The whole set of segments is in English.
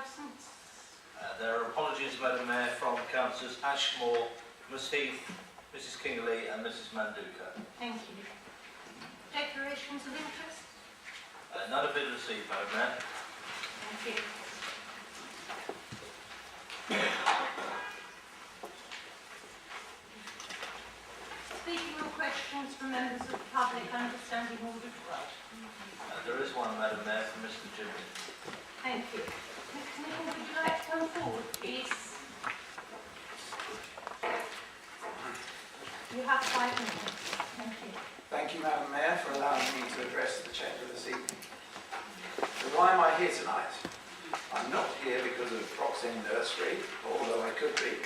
absence? There are apologies, Madam Mayor, from Councillors Ashmore, Ms Heath, Mrs Kingley and Mrs Manduka. Thank you. Declarations of interest? None have been received, Madam Mayor. Thank you. Speaking of questions from members of the public under standing order 12. There is one, Madam Mayor, from Mr Jimmy. Thank you. Mr Nichol, would you like to come forward, please? You have 5 minutes. Thank you. Thank you, Madam Mayor, for allowing me to address the Chamber this evening. So why am I here tonight? I'm not here because of Proxend Nursery, although I could be.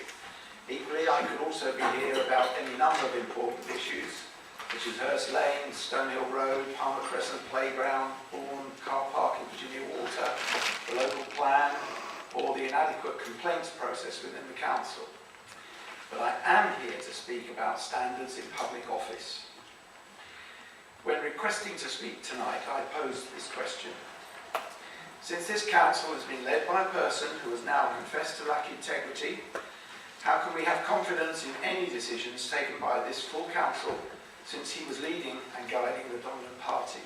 Equally, I could also be here about any number of important issues, such as Hurst Lane, Stonehill Road, Palmer Crescent Playground, Bourne, car park in Virginia Water, the local plan, or the inadequate complaints process within the council. But I am here to speak about standards in public office. When requesting to speak tonight, I posed this question. Since this council has been led by a person who has now confessed to lack integrity, how can we have confidence in any decisions taken by this full council since he was leading and guiding the dominant party?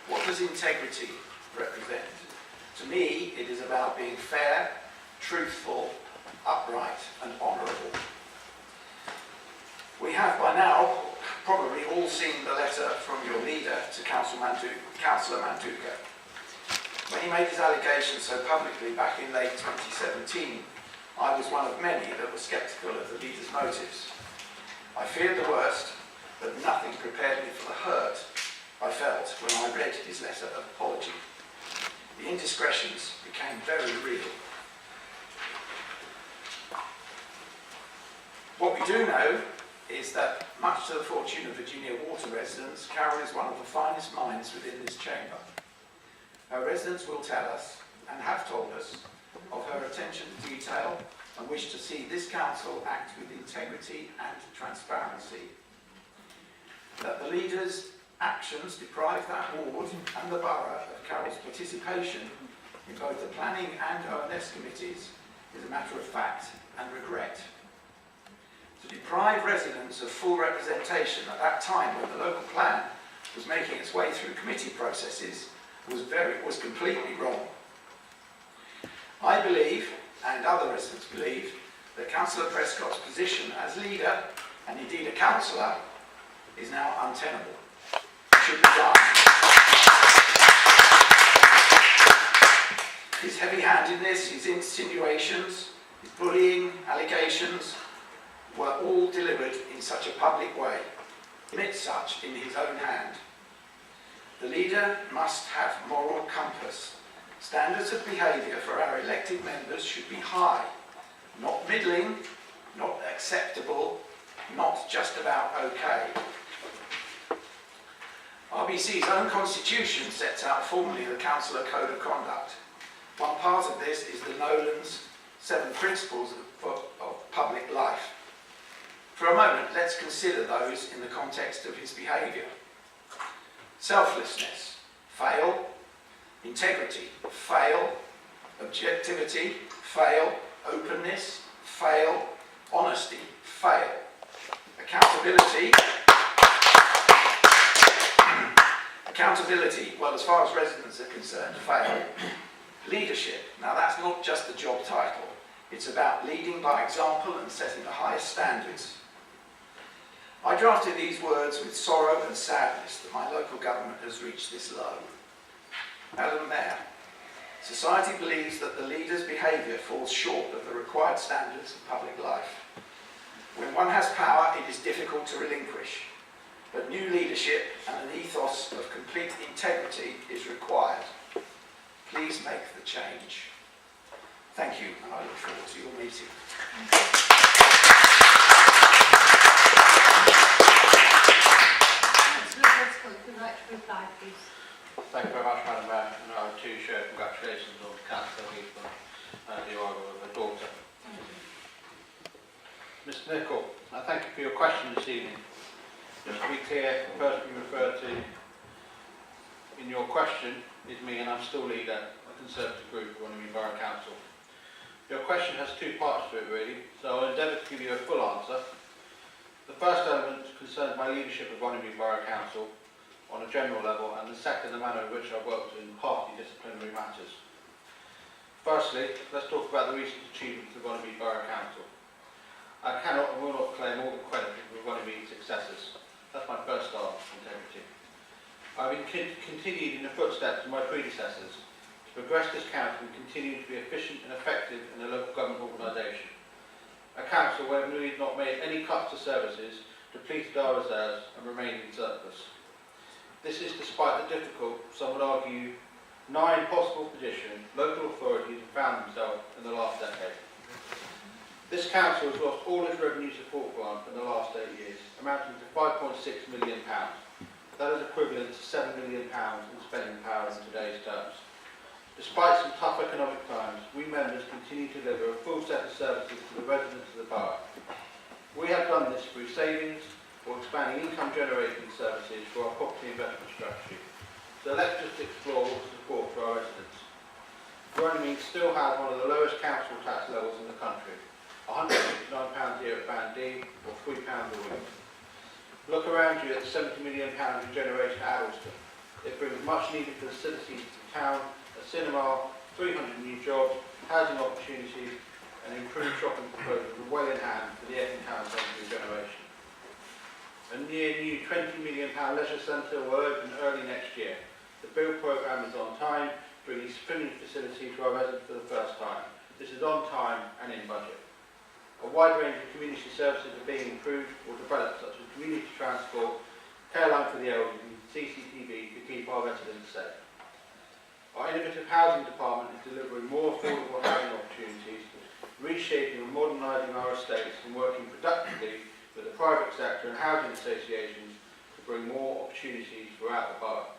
What does integrity represent? To me, it is about being fair, truthful, upright and honourable. We have by now probably all seen the letter from your leader to Councillor Manduka. When he made his allegations so publicly back in late 2017, I was one of many that were sceptical of the leader's motives. I feared the worst, but nothing prepared me for the hurt I felt when I read his letter of apology. The indiscretions became very real. What we do know is that, much to the fortune of Virginia Water residents, Carol is one of the finest minds within this chamber. Her residents will tell us, and have told us, of her attention to detail and wish to see this council act with integrity and transparency. That the leader's actions deprive that ward and the borough of Carol's participation in both the planning and ONS committees is a matter of fact and regret. To deprive residents of full representation at that time when the local plan was making its way through committee processes was completely wrong. I believe, and other residents believe, that Councillor Prescott's position as leader, and indeed a councillor, is now untenable. It should be done. His heavy-handedness, his insinuations, his bullying allegations were all delivered in such a public way, amid such in his own hand. The leader must have moral compass. Standards of behaviour for our elected members should be high, not middling, not acceptable, not just about okay. RBC's own constitution sets out formally the Councillor Code of Conduct. One part of this is the Nolan's 7 Principles of Public Life. For a moment, let's consider those in the context of his behaviour. Selflessness, fail. Integrity, fail. Objectivity, fail. Openness, fail. Honesty, fail. Accountability, well, as far as residents are concerned, fail. Leadership, now that's not just a job title. It's about leading by example and setting the highest standards. I drafted these words with sorrow and sadness that my local government has reached this low. Madam Mayor, society believes that the leader's behaviour falls short of the required standards of public life. When one has power, it is difficult to relinquish, but new leadership and an ethos of complete integrity is required. Please make the change. Thank you, and I look forward to your meeting. Would you like to reply, please? Thank you very much, Madam Mayor, and I too share congratulations on Councillor Heath and the arrival of her daughter. Mr Nichol, I thank you for your question this evening. Just to be clear, the person you referred to in your question is me, and I'm still leader of the Conservative group of Runnymede Borough Council. Your question has two parts to it really, so I'll endeavour to give you a full answer. The first element concerns my leadership of Runnymede Borough Council on a general level, and the second the manner in which I worked in party disciplinary matters. Firstly, let's talk about the recent achievements of Runnymede Borough Council. I cannot and will not claim all the credit for Runnymede's successes. That's my first start of integrity. I've continued in the footsteps of my predecessors to progress this council and continue to be efficient and effective in a local government organisation. A council where we've not made any cuts to services, depleted our reserves and remained in surplus. This is despite the difficult, some would argue, 9 possible positions local authorities have found themselves in the last decade. This council has lost all its revenue support grant in the last 8 years, amounting to £5.6 million. That is equivalent to £7 million in spending power in today's terms. Despite some tough economic times, we members continue to deliver a full set of services to the residents of the borough. We have done this through savings or expanding income generating services for our property investment strategy. So let's just explore what support for our residents. Runnymede still has one of the lowest council tax levels in the country, £169 a year at Band D or £3 a week. Look around you at the £70 million regeneration at Addleston. It brings much needed facilities to the town, a cinema, 300 new jobs, housing opportunities and improved shopping proposals are well in hand for the Epping Town Centre regeneration. A near new £20 million leisure centre will open early next year. The build programme is on time, bringing finished facility to our residents for the first time. This is on time and in budget. A wide range of community services are being improved or developed, such as community transport, care line for the elderly, CCTV to keep our residents safe. Our innovative housing department is delivering more affordable housing opportunities, reshaping and modernising our estates and working productively with the private sector and housing associations to bring more opportunities throughout the borough.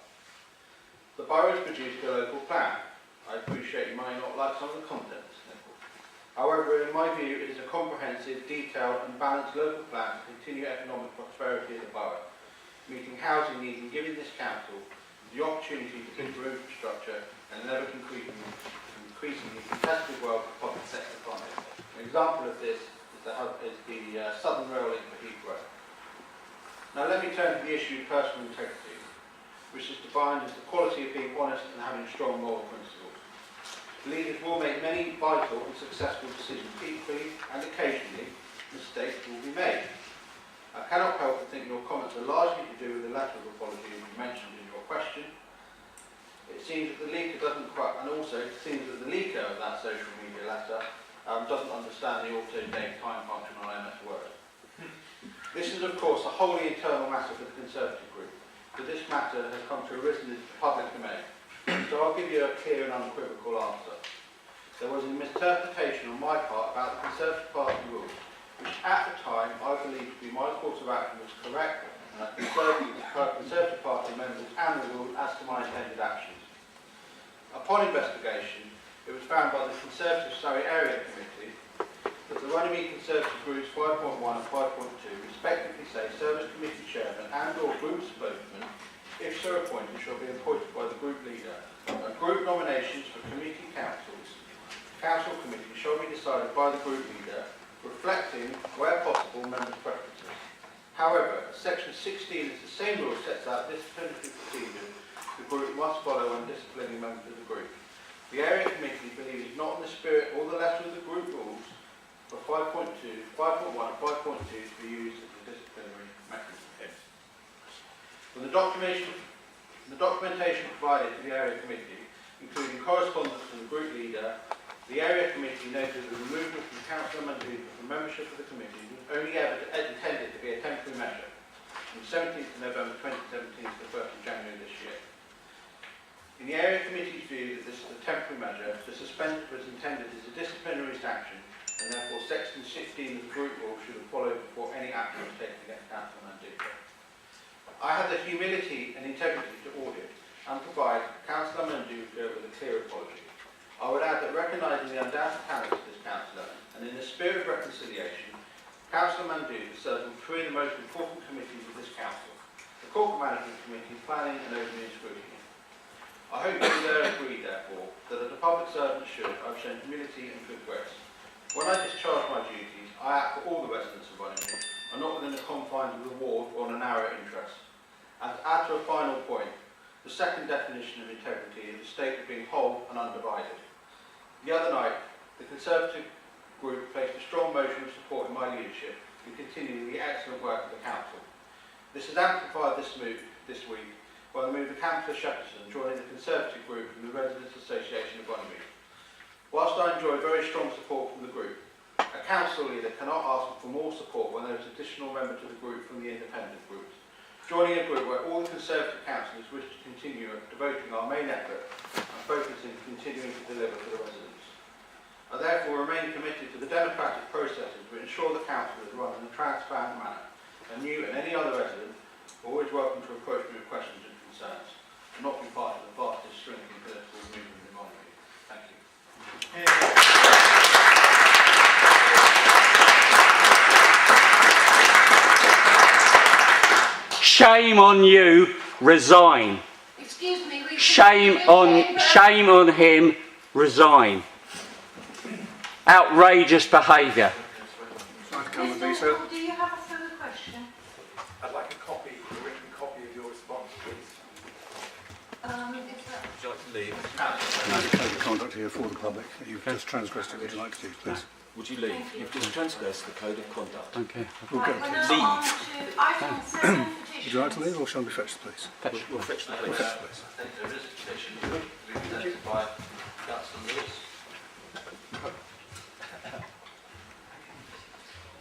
The borough has produced a local plan. I appreciate you might not like some of the contents. However, in my view, it is a comprehensive, detailed and balanced local plan to continue economic prosperity of the borough, meeting housing needs and giving this council the opportunity to build for infrastructure and an increasingly competitive world for public sector funding. An example of this is the Southern Rail link for Heathrow. Now let me turn to the issue of personal integrity, which is defined as the quality of being honest and having strong moral principles. Leaders will make many vital and successful decisions equally, and occasionally mistakes will be made. I cannot help but think your comments are largely to do with the letter of apology you mentioned in your question. It seems that the leaker doesn't quite, and also it seems that the leaker of that social media letter doesn't understand the auto-date time function on MS Word. This is of course a wholly internal matter for the Conservative group, but this matter has come to arisen into the public domain. So I'll give you a clear and unequivocal answer. There was a misinterpretation on my part about the Conservative Party rules, which at the time I believed to be my course of action was correct, and I consulted the Conservative Party members and the rules as to my intended actions. Upon investigation, it was found by the Conservative Surrey Area Committee that the Runnymede Conservative Groups 5.1 and 5.2 respectively say Service Committee Chairman and or Group Spokesman, if so appointed, shall be appointed by the group leader. Group nominations for committee council committees shall be decided by the group leader, reflecting, where possible, members' preferences. However, Section 16 is the same rule sets out disciplinary procedures the group must follow when disciplining members of the group. The area committee believes not in the spirit or the letter of the group rules for 5.1 and 5.2 to be used as a disciplinary mechanism. From the documentation provided to the area committee, including correspondence from the group leader, the area committee noted the removal from Councillor Manduka from membership of the committee was only ever intended to be a temporary measure from 17th of November 2017 to the 1st of January this year. In the area committee's view that this is a temporary measure, the suspension was intended as a disciplinary sanction, and therefore Section 16 of the group rule should have followed before any action was taken against Councillor Manduka. I had the humility and integrity to audit and provide Councillor Manduka with a clear apology. I would add that recognising the undoubted talents of this councillor and in the spirit of reconciliation, Councillor Manduka serves on 3 of the most important committees of this council: the Corporate Management Committee, Planning and Opening and Scrutiny. I hope you there agree, therefore, that the public servant should, I've shown humility and good grace. When I discharge my duties, I act for all the residents of Runnymede, and not within the confines of the ward or on a narrow interest. And to add to a final point, the second definition of integrity is a state of being whole and undivided. The other night, the Conservative group placed a strong motion of support in my leadership in continuing the excellent work of the Council. This is amplified this week by the move of Councillor Shepperson joining the Conservative group from the Residents' Association of Runnymede. Whilst I enjoy very strong support from the group, a council leader cannot ask for more support when there is an additional member to the group from the independent groups. Joining a group where all the Conservative councillors wish to continue devoting our main effort and focusing continuing to deliver for the residents. I therefore remain committed to the democratic processes which ensure the council is run in a transparent manner, and you and any other resident are always welcome to approach me with questions and concerns, and not be part of the fastest shrinking political movement in Runnymede. Thank you. Shame on you, resign. Excuse me, we Shame on him, resign. Outrageous behaviour. Mr. Hall, do you have a further question? I'd like a written copy of your response, please. Is that... Would you like to leave? No, the code of conduct here for the public. You've just transgressed it. Would you like to leave, please? Would you leave? You've just transgressed the code of conduct. Okay. Right, we're now on to item 7, petitions. Would you like to leave or shall we fetch the police? We'll fetch the We'll police. fetch the police. I think there is a petition presented by Councillor Lewis.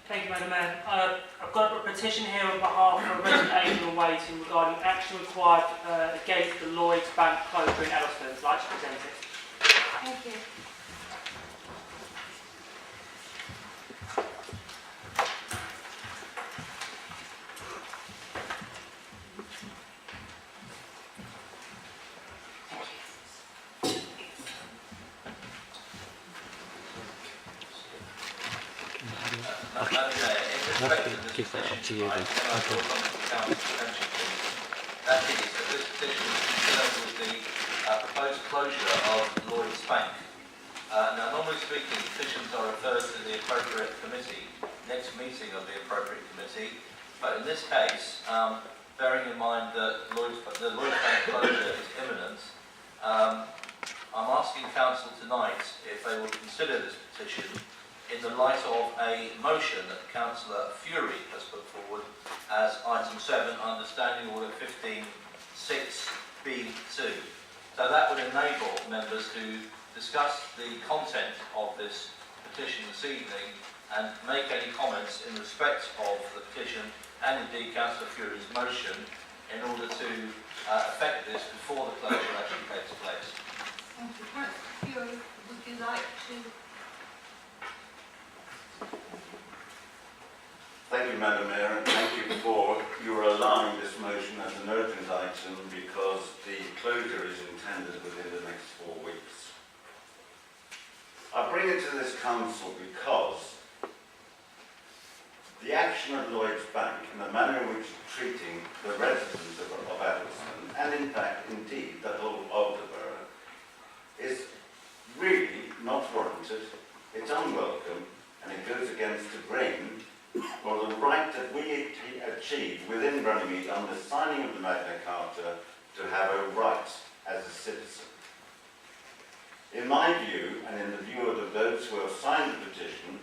Thank you, Madam Mayor. I've got a petition here on behalf of resident Adrian Waiting regarding action required against the Lloyds Bank closure in Eddleston. I'd like to present it. Thank you. Madam Mayor, in respect of this Give that up to petition, you I then. call on the Council's attention to. That is, that this petition is concerned with the proposed closure of Lloyds Bank. Now, normally speaking, petitions are referred to the appropriate committee, next meeting of the appropriate committee, but in this case, bearing in mind that the Lloyds Bank closure is imminent, I'm asking Council tonight if they will consider this petition in the light of a motion that Councillor Fury has put forward as item 7 under Standing Order 15.6b2. So that would enable members to discuss the content of this petition this evening and make any comments in respect of the petition and indeed Councillor Fury's motion in order to effect this before the closure actually takes place. Thank you. Councillor Fury, would you like to... Thank you, Madam Mayor, and thank you for your allowing this motion as an urgent item because the closure is intended within the next 4 weeks. I bring it to this council because the action of Lloyds Bank and the manner in which it's treating the residents of Eddleston, and in fact, indeed, the whole of the borough, is really not warranted, it's unwelcome, and it goes against the grain or the right that we achieved within Runnymede under signing of the Magna Carta to have a right as a citizen. In my view, and in the view of those who have signed the petition,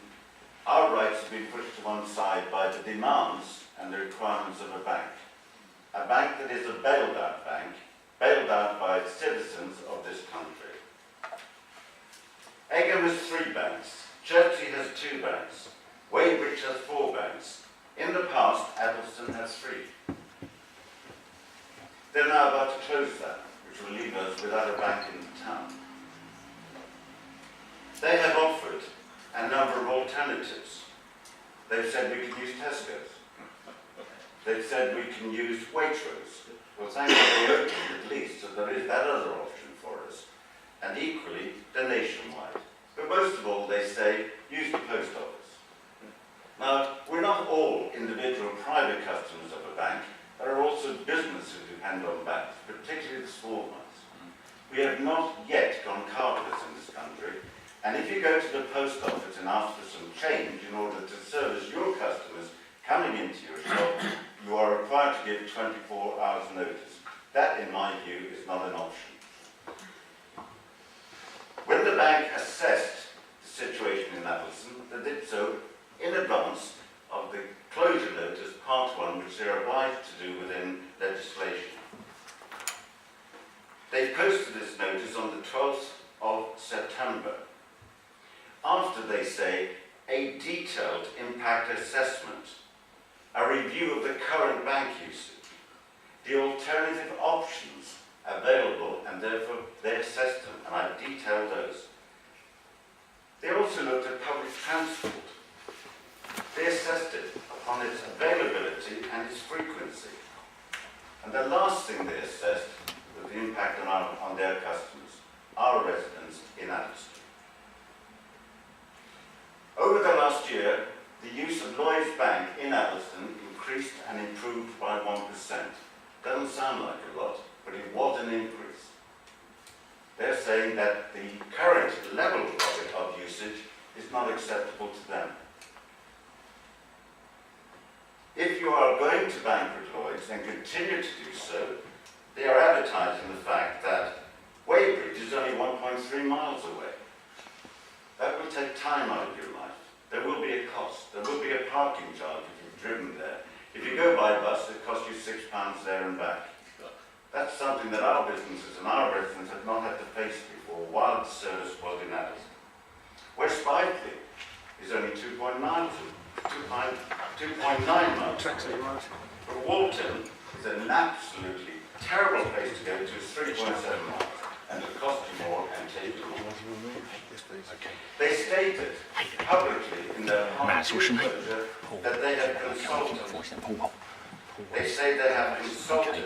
our rights have been pushed to one side by the demands and the requirements of a bank that is a bailed out bank, bailed out by citizens of this country. Egham has 3 banks, Chertsey has 2 banks, Weybridge has 4 banks. In the past, Eddleston has 3. They're now about to close that, which will leave us without a bank in the town. They have offered a number of alternatives. They've said we can use Tesco's. They've said we can use Waitrose. Well, thank God they opened at least, so there is that other option for us. And equally, the nationwide. But most of all, they say, use the post office. Now, we're not all individual private customers of a bank. There are also businesses who depend on banks, particularly the small ones. We have not yet gone cardless in this country, and if you go to the post office and ask for some change in order to service your customers coming into your shop, you are required to give 24 hours notice. That, in my view, is not an option. When the bank assessed the situation in Addleston, they did so in advance of the closure notice, part 1, which they are obliged to do within legislation. They posted this notice on the 12th of September, after, they say, a detailed impact assessment, a review of the current bank usage, the alternative options available, and therefore they assessed them, and I've detailed those. They also looked at public transport. They assessed it upon its availability and its frequency. And the last thing they assessed was the impact on their customers, our residents in Addleston. Over the last year, the use of Lloyds Bank in Addleston increased and improved by 1%. Doesn't sound like a lot, but it was an increase. They're saying that the current level of usage is not acceptable to them. If you are going to bank with Lloyds and continue to do so, they are advertising the fact that Weybridge is only 1.3 miles away. That will take time out of your life. There will be a cost. There will be a parking charge if you've driven there. If you go by bus, it costs you £6 there and back. That's something that our businesses and our residents have not had to face before while the service was in Addleston. West Byfleet is only 2.9 miles. But Walton is an absolutely terrible place to go to. It's 3.7 miles, and it'll cost you more and take you more. They stated publicly in their closure that they have consulted. They say they have consulted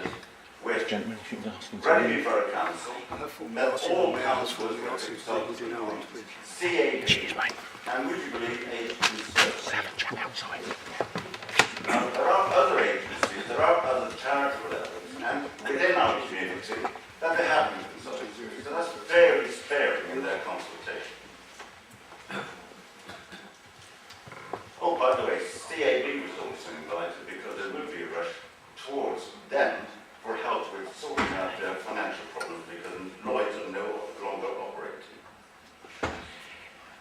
with Rugby Borough Council, that all councils were consulted with CAB, and would you believe agencies? Now, there are other agencies, there are other charitable efforts, and within our community that they have been consulted with. So that's very sparing in their consultation. Oh, by the way, CAB was also invited because there will be a rush towards them for help with sorting out their financial problems because Lloyds are no longer operating.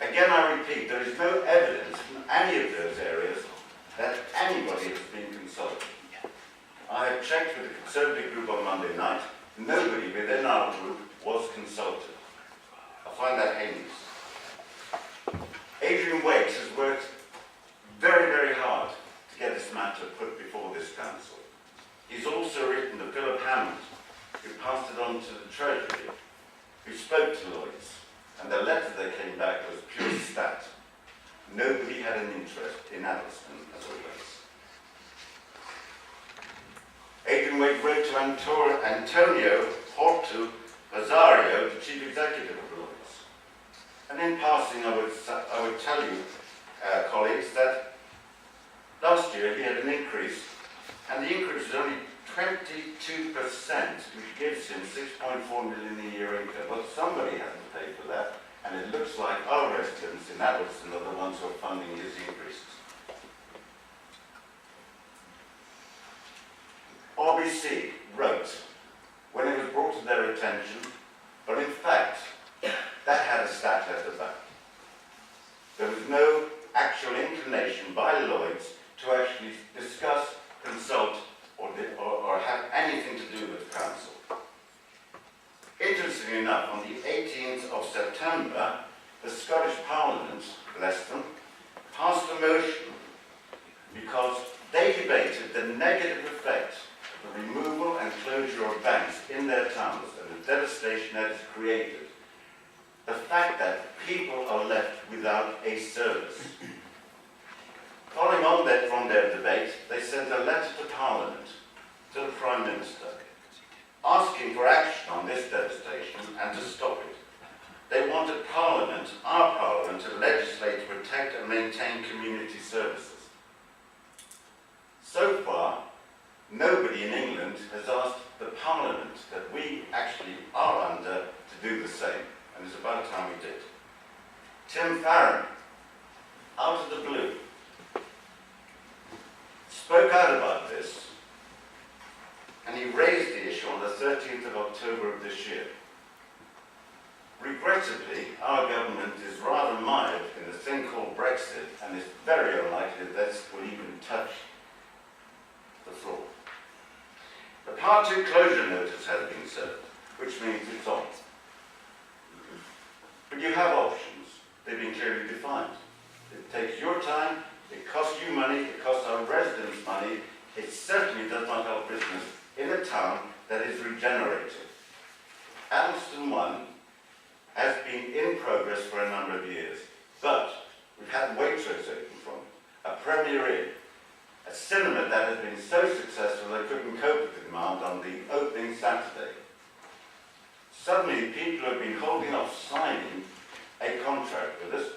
Again, I repeat, there is no evidence in any of those areas that anybody has been consulted. I have checked with the Conservative group on Monday night. Nobody within our group was consulted. I find that heinous. Adrian Wakes has worked very, very hard to get this matter put before this council. He's also written to Philip Hammond, who passed it on to the Treasury, who spoke to Lloyds, and the letter that came back was pure stat. Nobody had an interest in Addleston as always. Adrian Wake wrote to Antonio Hortu Rosario, the Chief Executive of Lloyds. And in passing, I would tell you, colleagues, that last year he had an increase, and the increase was only 22%, which gives him 6.4 million a year income. Well, somebody has to pay for that, and it looks like our residents in Addleston are the ones who are funding his increases. RBC wrote, when it was brought to their attention, but in fact, that had a stat letter back. There was no actual inclination by Lloyds to actually discuss, consult, or have anything to do with the council. Interestingly enough, on the 18th of September, the Scottish Parliament, bless them, passed a motion because they debated the negative effect of the removal and closure of banks in their towns and the devastation that is created. The fact that people are left without a service. Following on from their debate, they sent a letter to Parliament, to the Prime Minister, asking for action on this devastation and to stop it. They wanted Parliament, our Parliament, to legislate to protect and maintain community services. So far, nobody in England has asked the Parliament that we actually are under and it's about time we did. Tim Farron, out of the blue, spoke out about this, and he raised the issue on the 13th of October of this year. Regrettably, our government is rather mired in a thing called Brexit, and it's very unlikely that this will even touch the floor. The Part 2 closure notice has been served, which means it's on. But you have options. They've been clearly defined. It takes your time, it costs you money, it costs our residents money. It certainly does not help business in a town that is regenerated. Addleston 1 has been in progress for a number of years, but we've had Waitrose open from it, a Premier Inn, a cinema that has been so successful they couldn't cope with the demand on the opening Saturday. Suddenly, people have been holding off signing a contract with us,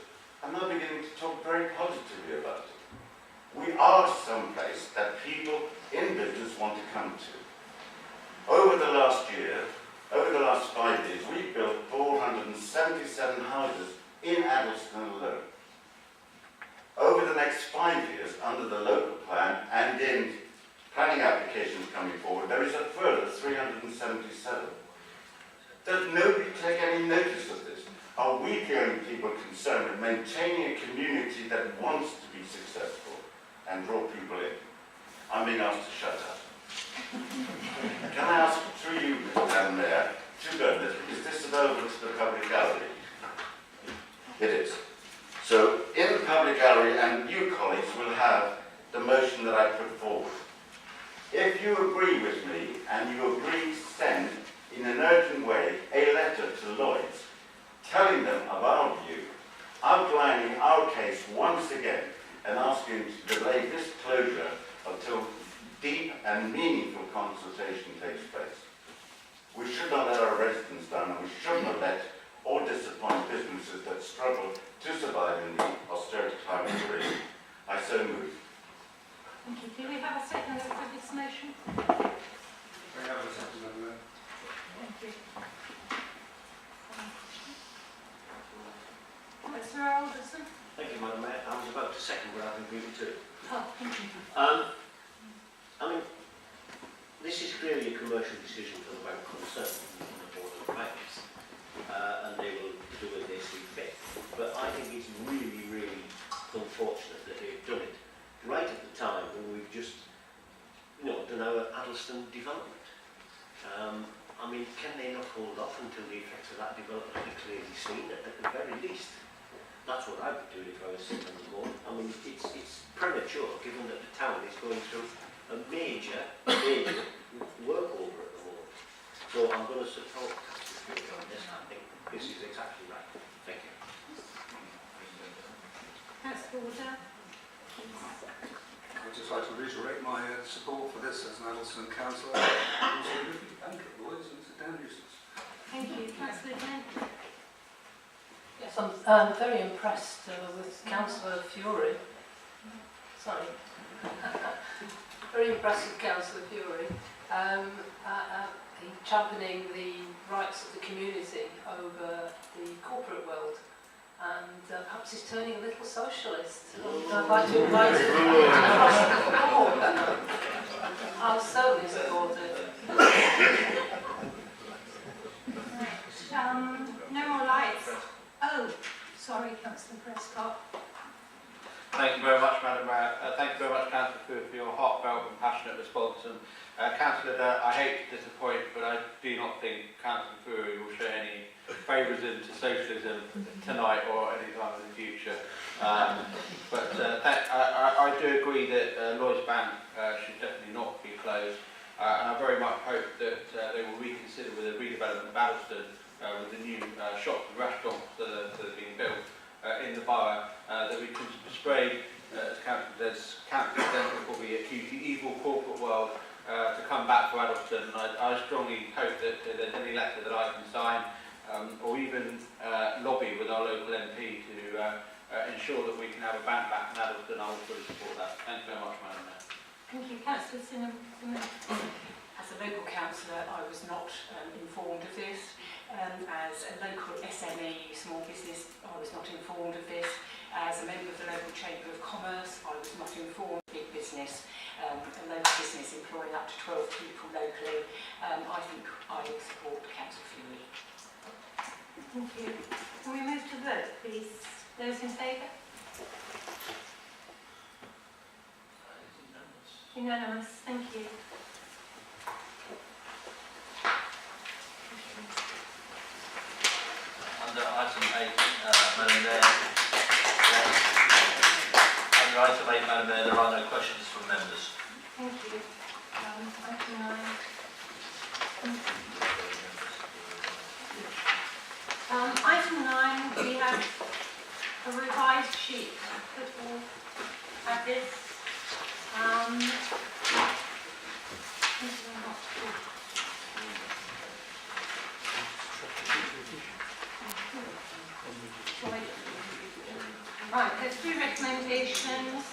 and they're beginning to talk very positively about it. We are someplace that people in business want to come to. Over the last year, over the last 5 years, we've built 477 houses in Addleston alone. Over the next 5 years, under the local plan and in planning applications coming forward, there is a further 377. Does nobody take any notice of this? Are we the only people concerned with maintaining a community that wants to be successful and draw people in? I'm being asked to shut up. Can I ask through you, Madam Mayor, to Bernard, is this available to the public gallery? It is. So, in the public gallery, and you colleagues will have the motion that I put forward. If you agree with me, and you agree to send, in an urgent way, a letter to Lloyds, telling them of our view, outlining our case once again, and asking to delay this closure until deep and meaningful consultation takes place. We should not let our residents down, and we should not let or disappoint businesses that struggle to survive in the austerity climate we're in. I so move. Thank you. Do we have a second for this motion? We have a second, Madam Mayor. Thank you. Councillor Alderson? Thank you, Madam Mayor. I was about to second what I've agreed to. Oh, thank you. I mean, this is clearly a commercial decision for the bank concerned on the board of banks, and they will do as they see fit. But I think it's really, really unfortunate that they've done it right at the time when we've just, done our Addleston development. I mean, can they not hold off until the effects of that development are clearly seen at the very least? That's what I would do if I was sitting on the board. I mean, it's premature given that the town is going through a major work order at the moment. So I'm going to support Councillor on this. I think this is exactly right. Thank you. Councillor Woodall? I'd just like to reiterate my support for this as an Addleston councillor. Also, looking at bank at Lloyds, and it's a damn nuisance. Thank you. Councillor Jane? Yes, I'm very impressed with Councillor Fury. Sorry. Very impressed with Councillor Fury. Championing the rights of the community over the corporate world. And perhaps he's turning a little socialist. I'd like to invite him across the board. I'll certainly support it. No more lights. Oh, sorry, Councillor Prescott. Thank you very much, Madam Mayor. Thank you very much, Councillor Fu, for your heartfelt and passionate response. And Councillor, I hate to disappoint, but I do not think Councillor Fu will show any favouritism to socialism tonight or any time in the future. I do agree that Lloyds Bank should definitely not be closed. And I very much hope that they will reconsider with the redevelopment of Addleston with the new shops and restaurants that are being built in the borough, that we can persuade, as Councillor says, probably a evil corporate world to come back to Addleston. I strongly hope that there's any letter that I can sign or even lobby with our local MP to ensure that we can have a bank back in Addleston. I will fully support that. Thank you very much, Madam Mayor. Thank you. Councillor Sinham. I As a local councillor, I was not informed of this. As a local SME, small business, I was not informed of this. As a member of the local Chamber of Commerce, I was not informed of big business, a local business employing up to 12 people locally. I think I support Councillor Fury. Thank you. Can we move to vote, please? Those in favour? Unanimous. Thank you. Under item 8, Madam Mayor, under item 8, Madam Mayor, there are no questions from members. Thank you. Item 9. Item 9, we have a revised sheet that will have this. Right, there's two recommendations.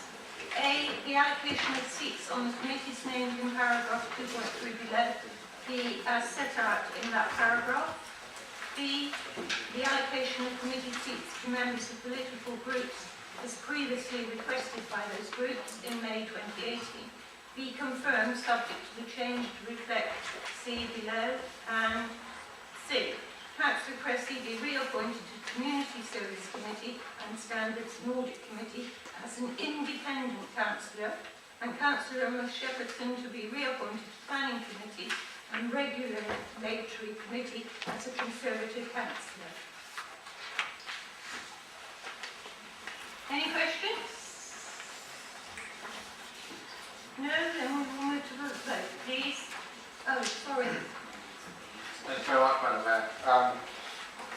A, the allocation of seats on the committees named in paragraph 2.3 below be as set out in that paragraph. B, the allocation of committee seats to members of political groups as previously requested by those groups in May 2018 be confirmed subject to the change to reflect C below. And C, Councillor Cressy be reappointed to Community Service Committee and Standards and Audit Committee as an independent councillor, and Councillor Emma Shepperton to be reappointed to Planning Committee and Regulatory Committee as a Conservative councillor. Any questions? No? Then we will move to the vote, please. Oh, sorry. Thanks very much, Madam Mayor.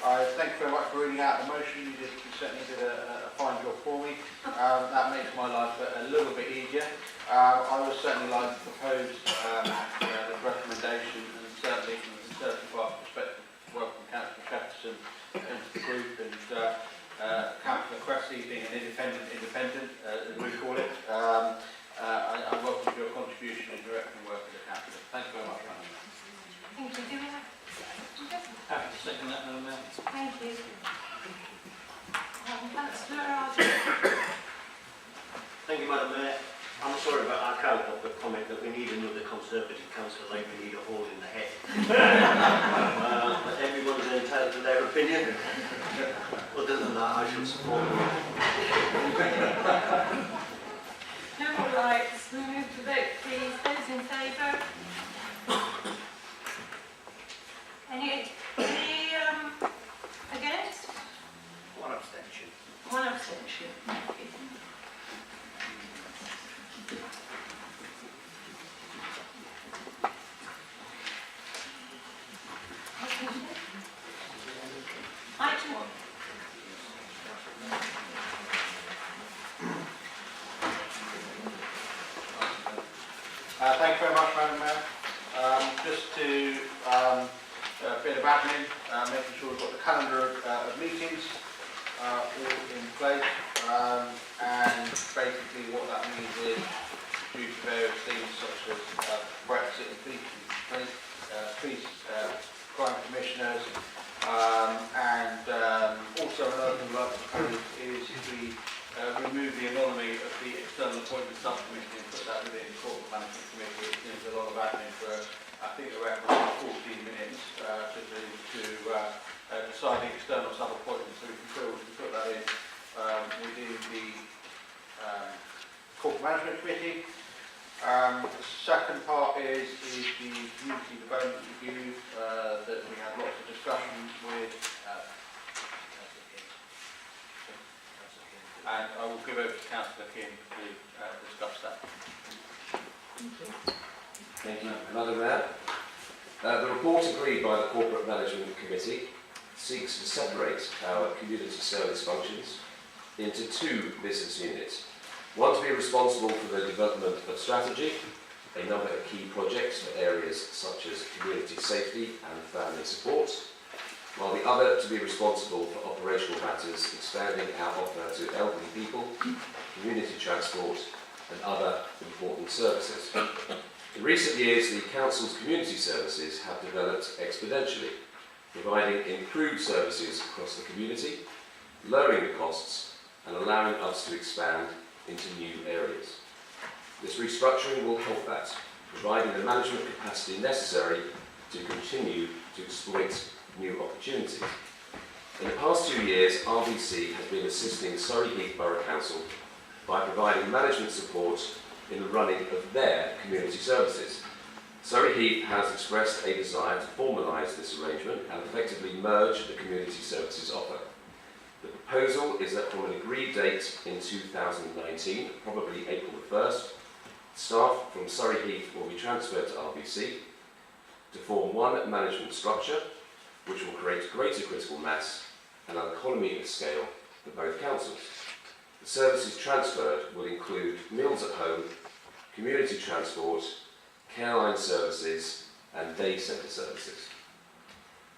I thank you very much for reading out the motion. You certainly did a fine job for me. That makes my life a little bit easier. I would certainly like to propose the recommendation, and certainly from the Conservative Party perspective, welcome Councillor Shepperson into the group, and Councillor Cressy being an independent, as we call it. I welcome your contribution and directing work as a councillor. Thank you very much, Madam Mayor. Thank you. Do we have? Happy to second that, Madam Mayor. Thank you. Councillor Arden. Thank you, Madam Mayor. I'm sorry, but I can't help but comment that we need another Conservative councillor like we need a hole in the head. But everyone's entitled to their opinion. Other than that, I should support them. No more lights. We move to vote, please. Those in favour? Any against? One abstention. One abstention. Thank you. Item 1. Thank you very much, Madam Mayor. Just to a bit of admin, making sure we've got the calendar of meetings all in place, and basically what that means is, due to various things such as Brexit and police, crime commissioners, and also another thing I'd like to propose is we remove the anonymity of the external appointment subcommittee and put that within the corporate management committee. It seems a lot of admin for, I think, around 14 minutes to decide the external sub-appointments, so we can put that in within the corporate management committee. The second part is the community development review that we had lots of discussions with. And I will give over to Councillor Kim to discuss that. Thank you, Madam Mayor. The report agreed by the Corporate Management Committee seeks to separate our community service functions into two business units. One to be responsible for the development of strategy, a number of key projects for areas such as community safety and family support, while the other to be responsible for operational matters, expanding our offer to elderly people, community transport and other important services. In recent years, the Council's community services have developed exponentially, providing improved services across the community, lowering the costs and allowing us to expand into new areas. This restructuring will help that, providing the management capacity necessary to continue to exploit new opportunities. In the past 2 years, RBC has been assisting Surrey Heath Borough Council by providing management support in the running of their community services. Surrey Heath has expressed a desire to formalise this arrangement and effectively merge the community services offer. The proposal is that from an agreed date in 2019, probably April the 1st, staff from Surrey Heath will be transferred to RBC to form one management structure which will create greater critical mass and an economy of scale for both councils. The services transferred will include meals at home, community transport, careline services and day centre services.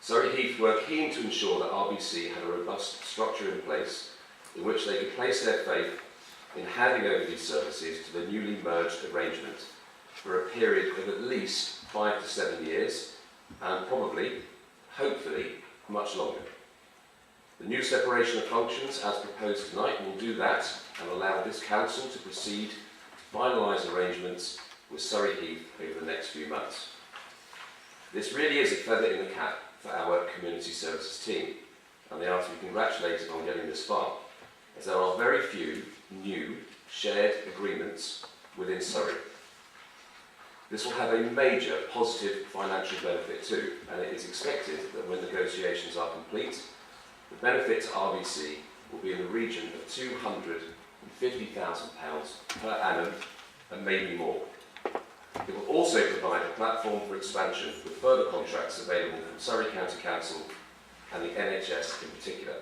Surrey Heath were keen to ensure that RBC had a robust structure in place in which they could place their faith in handing over these services to the newly merged arrangement for a period of at least 5 to 7 years and probably, hopefully, much longer. The new separation of functions as proposed tonight will do that and allow this council to proceed to finalise arrangements with Surrey Heath over the next few months. This really is a feather in the cap for our community services team, and they are to be congratulated on getting this far, as there are very few new shared agreements within Surrey. This will have a major positive financial benefit too, and it is expected that when negotiations are complete, the benefit to RBC will be in the region of £250,000 per annum and maybe more. It will also provide a platform for expansion with further contracts available from Surrey County Council and the NHS in particular,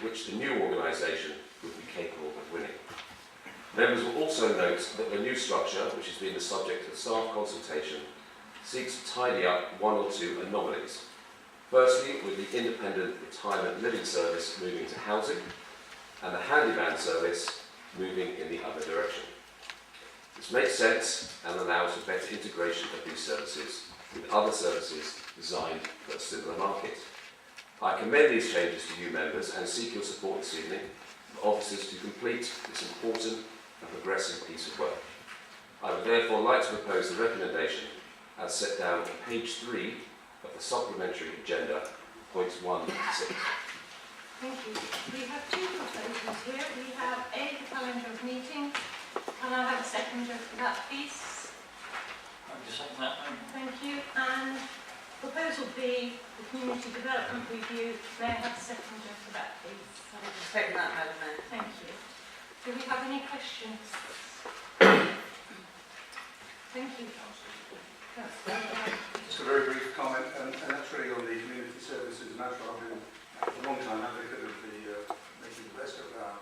which the new organisation would be capable of winning. Members will also note that the new structure, which has been the subject of staff consultation, seeks to tidy up one or two anomalies. Firstly, with the independent retirement living service moving to housing, and the handyman service moving in the other direction. This makes sense and allows for better integration of these services with other services designed for a similar market. I commend these changes to you members and seek your support this evening for officers to complete this important and progressive piece of work. I would therefore like to propose the recommendation as set down on page 3 of the supplementary agenda, points 1 to 6. Thank you. We have two proposals here. We have A, the calendar of meetings. Can I have a seconder for that, please? I'm just saying that. Thank you. And proposal B, the community development review. May I have a seconder for that, please? I would second that, Madam Mayor. Thank you. Do we have any questions? Thank you. Just a very brief comment, and that's really on the community services matter. I've been a long time advocate of making the best of our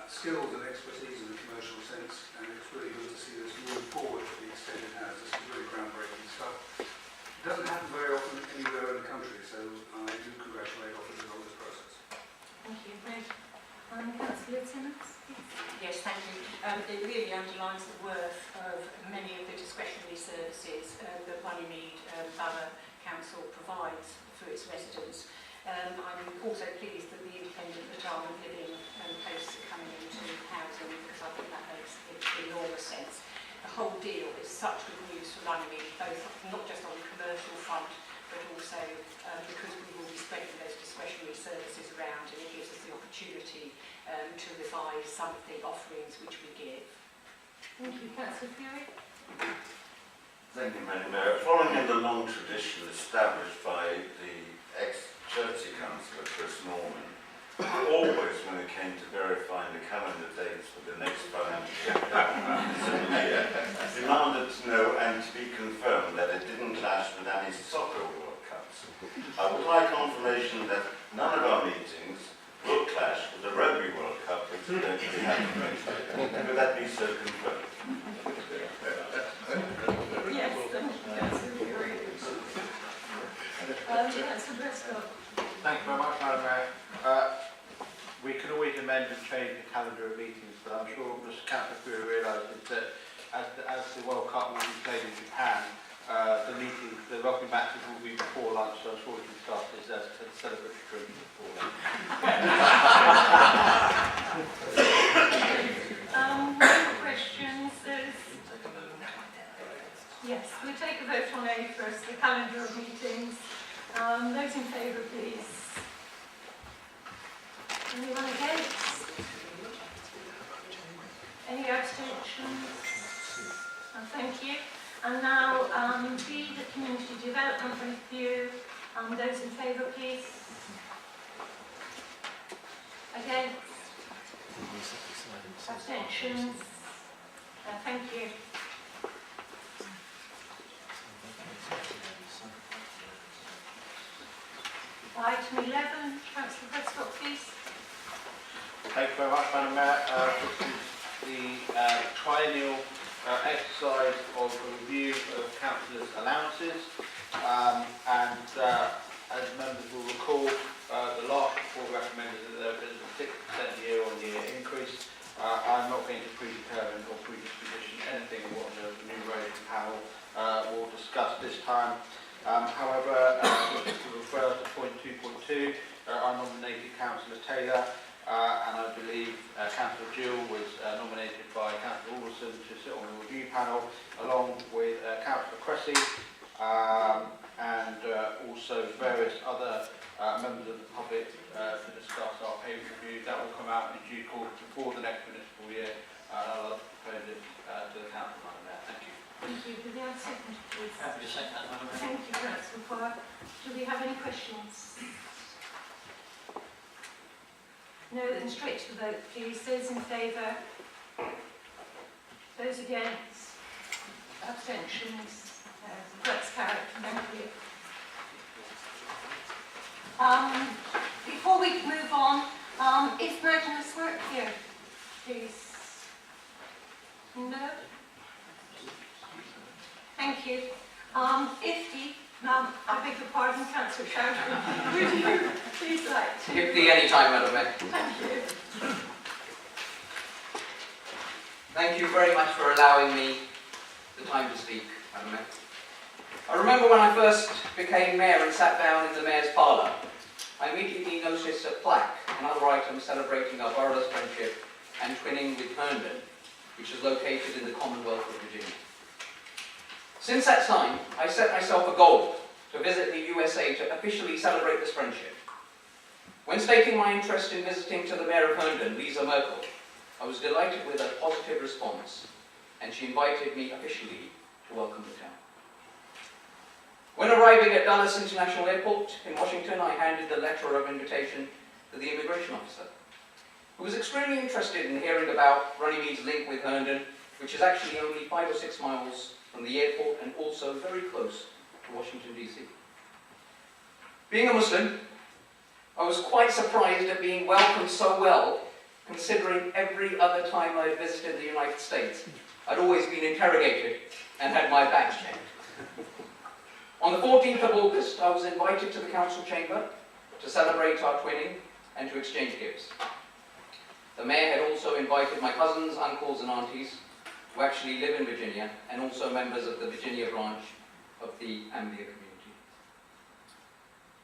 skills and expertise in the commercial sense, and it's really good to see this move forward to the extent it has. This is really groundbreaking stuff. It doesn't happen very often anywhere in the country, so I do congratulate officers on this process. Thank you. Great. Councillor Timmins, please. Yes, thank you. It really underlines the worth of many of the discretionary services that Runnymede Borough Council provides for its residents. I'm also pleased that the independent retirement living posts are coming into housing, because I think that makes enormous sense. The whole deal is such good news for Runnymede, both not just on the commercial front, but also because we will be spreading those discretionary services around, and it gives us the opportunity to revise some of the offerings which we give. Thank you. Councillor Fury. Thank you, Madam Mayor. Following in the long tradition established by the ex-Chelsea councillor Chris Norman, always when it came to verifying the calendar dates for the next financial year, demanded to know and to be confirmed that it didn't clash with any soccer World Cups. I would like confirmation that none of our meetings will clash with the Rugby World Cup, which is going to be happening next year. Could that be so confirmed? Yes, thank you. Councillor Fury. Councillor Prescott. Thank you very much, Madam Mayor. We can always amend and change the calendar of meetings, but I'm sure Mr. Councillor Fury realises that as as the World Cup will be played in Japan, the rugby matches will be before lunch, so I'm sure we can start this as a celebratory drink before lunch. No questions. Yes, we take a vote on A first, the calendar of meetings. Those in favour, please. Anyone against? Any abstentions? Thank you. And now B, the community development review. Those in favour, please. Against? Abstentions? Thank you. Item 11, Councillor Prescott, please. Thank you very much, Madam Mayor. This is the triennial exercise of a review of councillors' allowances. As members will recall, the last report recommended that there was a 6% year-on-year increase. I'm not going to predetermine or predisposition anything of what the remuneration panel will discuss this time. However, to refer to point 2.2, I nominated Councillor Taylor, and I believe Councillor Gill was nominated by Councillor Alderson to sit on the review panel, along with Councillor Cressy, and also various other members of the public to discuss our pay review. That will come out in due course before the next municipal year, and I'll propose it to the Council, Madam Mayor. Thank you. Thank you. Do we have a second, please? Happy to second that, Madam Mayor. Thank you, Councillor Power. Do we have any questions? No, then straight to the vote, please. Those in favour? Those against? Abstentions? That's carried. Thank you. Before we move on, is Magnus work here, please? No? Thank you. Ifty, I beg your pardon, Councillor Chowdhury, would you please like to... Ifty, any time, Madam Mayor. Thank you. Thank you very much for allowing me the time to speak, Madam Mayor. I remember when I first became Mayor and sat down in the Mayor's parlour, I immediately noticed a plaque and other items celebrating our borough's friendship and twinning with Herndon, which is located in the Commonwealth of Virginia. Since that time, I set myself a goal to visit the USA to officially celebrate this friendship. When stating my interest in visiting to the Mayor of Herndon, Lisa Merkel, I was delighted with a positive response, and she invited me officially to welcome the town. When arriving at Dulles International Airport in Washington, I handed the letter of invitation to the immigration officer, who was extremely interested in hearing about Runnymede link with Herndon, which is actually only 5 or 6 miles from the airport and also very close to Washington, D.C. Being a Muslim, I was quite surprised at being welcomed so well, considering every other time I had visited the United States, I'd always been interrogated and had my badge checked. On the 14th of August, I was invited to the council chamber to celebrate our twinning and to exchange gifts. The Mayor had also invited my cousins, uncles and aunties who actually live in Virginia, and also members of the Virginia branch of the Ambia community.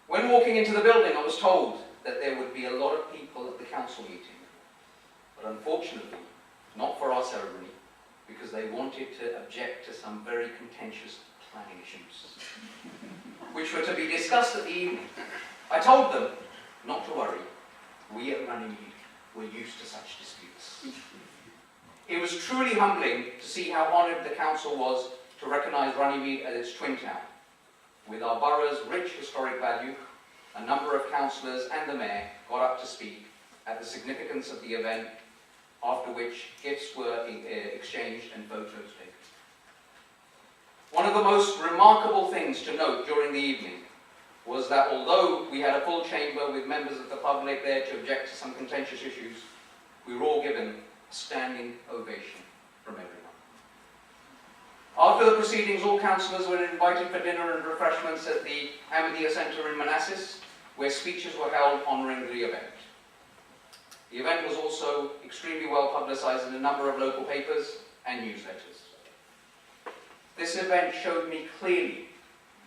When walking into the building, I was told that there would be a lot of people at the council meeting, but unfortunately, not for our ceremony, because they wanted to object to some very contentious planning issues, which were to be discussed at the evening. I told them not to worry, we at Runnymede were used to such disputes. It was truly humbling to see how honoured the council was to recognise Runnymede as its twin town. With our borough's rich historic value, a number of councillors and the Mayor got up to speak at the significance of the event, after which gifts were exchanged and photos taken. One of the most remarkable things to note during the evening was that although we had a full chamber with members of the public there to object to some contentious issues, we were all given a standing ovation from everyone. After the proceedings, all councillors were invited for dinner and refreshments at the Amadea Centre in Manassas, where speeches were held honouring the event. The event was also extremely well publicised in a number of local papers and newsletters. This event showed me clearly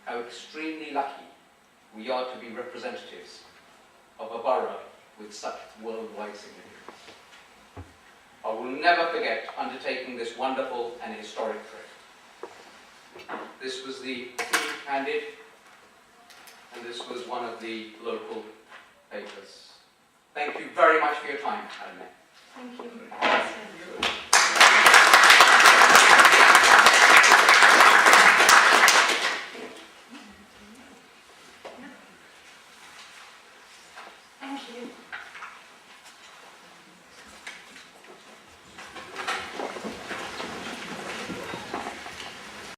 how extremely lucky we are to be representatives of a borough with such worldwide significance. I will never forget undertaking this wonderful and historic trip. This was the food handed, and this was one of the local papers. Thank you very much for your time, Madam Mayor. Thank you. Thank you.